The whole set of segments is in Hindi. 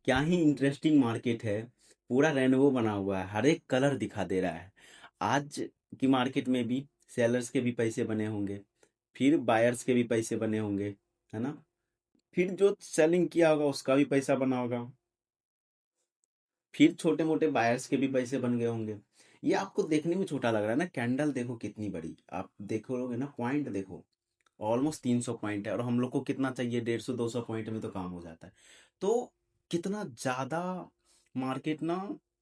क्या ही इंटरेस्टिंग मार्केट है। पूरा रेनबो बना हुआ है, हर एक कलर दिखा दे रहा है। आज की मार्केट में भी सेलर्स के भी पैसे बने होंगे, फिर बायर्स के भी पैसे बने होंगे, है ना। फिर जो सेलिंग किया होगा उसका भी पैसा बना होगा, फिर छोटे मोटे बायर्स के भी पैसे बन गए होंगे। ये आपको देखने में छोटा लग रहा है ना, कैंडल देखो कितनी बड़ी, आप देखोगे ना, पॉइंट देखो, ऑलमोस्ट 300 पॉइंट है, और हम लोग को कितना चाहिए, 150-200 पॉइंट में तो काम हो जाता है। तो कितना ज़्यादा मार्केट ना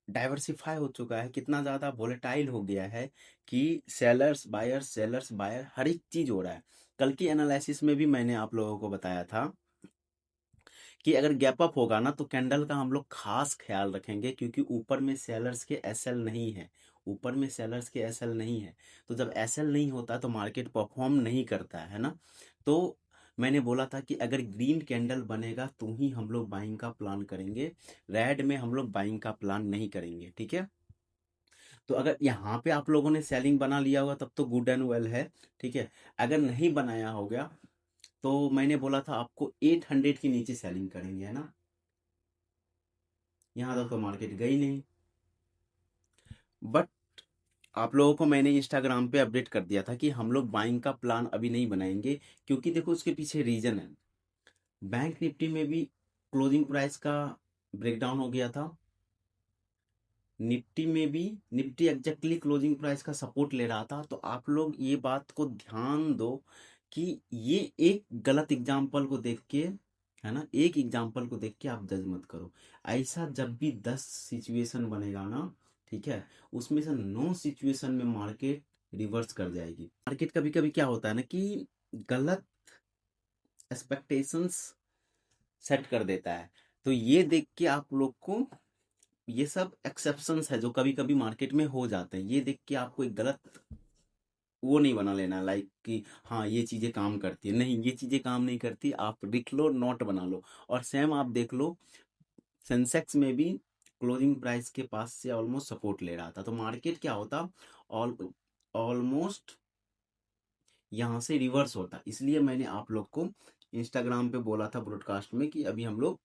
डाइवर्सिफाई हो चुका है, कितना ज़्यादा वोलेटाइल हो गया है कि सेलर्स बायर हर एक चीज़ हो रहा है। कल की एनालिसिस में भी मैंने आप लोगों को बताया था कि अगर गैप अप होगा ना तो कैंडल का हम लोग खास ख्याल रखेंगे, क्योंकि ऊपर में सेलर्स के एसएल नहीं है, ऊपर में सेलर्स के एसएल नहीं है। तो जब एसएल नहीं होता तो मार्केट परफॉर्म नहीं करता है ना। तो मैंने बोला था कि अगर ग्रीन कैंडल बनेगा तो ही हम लोग बाइंग का प्लान करेंगे, रेड में हम लोग बाइंग का प्लान नहीं करेंगे, ठीक है। तो अगर यहाँ पे आप लोगों ने सेलिंग बना लिया होगा तब तो गुड एंड वेल है, ठीक है। अगर नहीं बनाया हो गया तो मैंने बोला था आपको 800 के नीचे सेलिंग करेंगे, है ना। यहाँ तक तो मार्केट गई नहीं, बट आप लोगों को मैंने इंस्टाग्राम पे अपडेट कर दिया था कि हम लोग बाइंग का प्लान अभी नहीं बनाएंगे, क्योंकि देखो उसके पीछे रीजन है। बैंक निफ्टी में भी क्लोजिंग प्राइस का ब्रेकडाउन हो गया था, निफ्टी में भी निफ्टी एग्जैक्टली क्लोजिंग प्राइस का सपोर्ट ले रहा था। तो आप लोग ये बात को ध्यान दो कि ये एक गलत एग्जाम्पल को देख के, है ना, एक एग्जाम्पल को देख के आप जज मत करो। ऐसा जब भी 10 सिचुएशन बनेगा ना, ठीक है, उसमें से 9 सिचुएशन में मार्केट रिवर्स कर जाएगी। मार्केट कभी कभी क्या होता है ना कि गलत एक्सपेक्टेशंस सेट कर देता है। तो ये देख के आप लोग को, ये सब एक्सेप्शंस है जो कभी कभी मार्केट में हो जाते हैं, ये देख के आपको एक गलत वो नहीं बना लेना, लाइक कि हाँ ये चीजें काम करती है, नहीं ये चीजें काम नहीं करती, आप लिख लो, नोट बना लो। और सेम आप देख लो, सेंसेक्स में भी क्लोजिंग प्राइस के पास से ऑलमोस्ट सपोर्ट ले रहा था, तो मार्केट क्या होता, ऑल ऑलमोस्ट यहाँ से रिवर्स होता। इसलिए मैंने आप लोग को इंस्टाग्राम पे बोला था ब्रॉडकास्ट में कि अभी हम लोग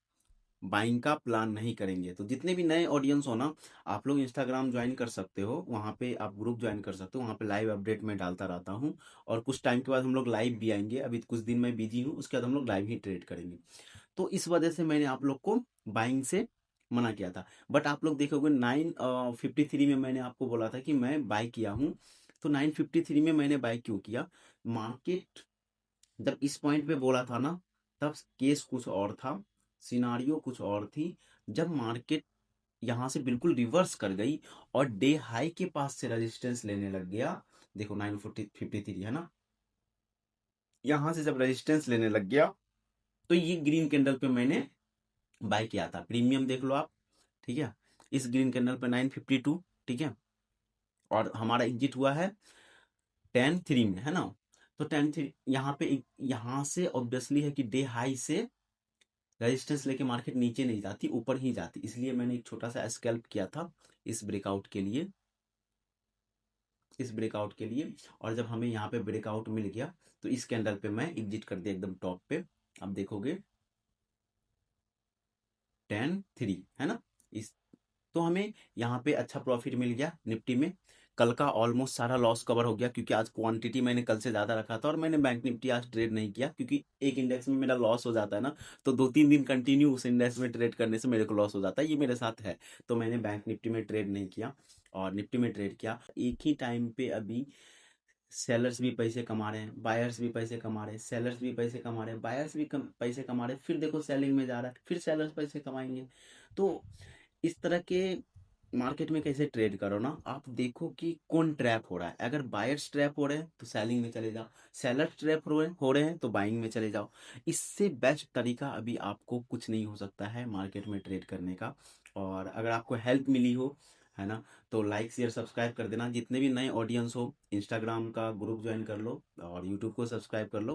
बाइंग का प्लान नहीं करेंगे। तो जितने भी नए ऑडियंस हो ना, आप लोग इंस्टाग्राम ज्वाइन कर सकते हो, वहाँ पे आप ग्रुप ज्वाइन कर सकते हो, वहाँ पे लाइव अपडेट मैं डालता रहता हूँ। और कुछ टाइम के बाद हम लोग लाइव भी आएंगे, अभी कुछ दिन मैं बिजी हूँ, उसके बाद हम लोग लाइव ही ट्रेड करेंगे। तो इस वजह से मैंने आप लोग को बाइंग से मना किया था। बट आप लोग देखोगे 953 में मैंने आपको बोला था कि मैं बाई किया हूँ। तो 953 में मैंने बाई क्यों किया, मार्केट जब इस पॉइंट पे बोला था ना, तब केस कुछ और था, सिनारियो कुछ और थी। जब मार्केट यहाँ से बिल्कुल रिवर्स कर गई और डे हाई के पास से रेजिस्टेंस लेने लग गया, देखो 953 है ना, यहाँ से जब रेजिस्टेंस लेने लग गया तो ये ग्रीन कैंडल पे मैंने बाय किया था, प्रीमियम देख लो आप, ठीक है। इस ग्रीन कैंडल पे 952, ठीक है। और हमारा एग्जिट हुआ है 10-3 में, है ना। तो 10-3 यहाँ पे, यहाँ से ऑब्वियसली है कि डे हाई से रेजिस्टेंस लेके मार्केट नीचे नहीं जाती, ऊपर ही जाती, इसलिए मैंने एक छोटा सा स्कैल्प किया था इस ब्रेकआउट के लिए, इस ब्रेकआउट के लिए। और जब हमें यहाँ पे ब्रेकआउट मिल गया तो इस कैंडल पे मैं एग्जिट कर दिया एकदम टॉप पे। अब देखोगे 10-3 है ना। इस तो हमें यहाँ पे अच्छा प्रॉफिट मिल गया निफ्टी में। कल का ऑलमोस्ट सारा लॉस कवर हो गया, क्योंकि आज क्वांटिटी मैंने कल से ज़्यादा रखा था और मैंने बैंक निफ्टी आज ट्रेड नहीं किया, क्योंकि एक इंडेक्स में मेरा लॉस हो जाता है ना, तो 2-3 दिन कंटिन्यू उस इंडेक्स में ट्रेड करने से मेरे को लॉस हो जाता है, ये मेरे साथ है। तो मैंने बैंक निफ्टी में ट्रेड नहीं किया और निफ्टी में ट्रेड किया। एक ही टाइम पे अभी सेलर्स भी पैसे कमा रहे हैं, बायर्स भी पैसे कमा रहे हैं, सेलर्स भी पैसे कमा रहे हैं, बायर्स भी पैसे कमा रहे हैं, फिर देखो सेलिंग में जा रहा है, फिर सेलर्स पैसे कमाएंगे। तो इस तरह के मार्केट में कैसे ट्रेड करो ना, आप देखो कि कौन ट्रैप हो रहा है। अगर बायर्स ट्रैप हो रहे हैं तो सेलिंग में चले जाओ, सेलर्स ट्रैप हो रहे हैं तो बाइंग में चले जाओ। इससे बेस्ट तरीका अभी आपको कुछ नहीं हो सकता है मार्केट में ट्रेड करने का। और अगर आपको हेल्प मिली हो, है ना, तो लाइक शेयर सब्सक्राइब कर देना। जितने भी नए ऑडियंस हो, इंस्टाग्राम का ग्रुप ज्वाइन कर लो और यूट्यूब को सब्सक्राइब कर लो।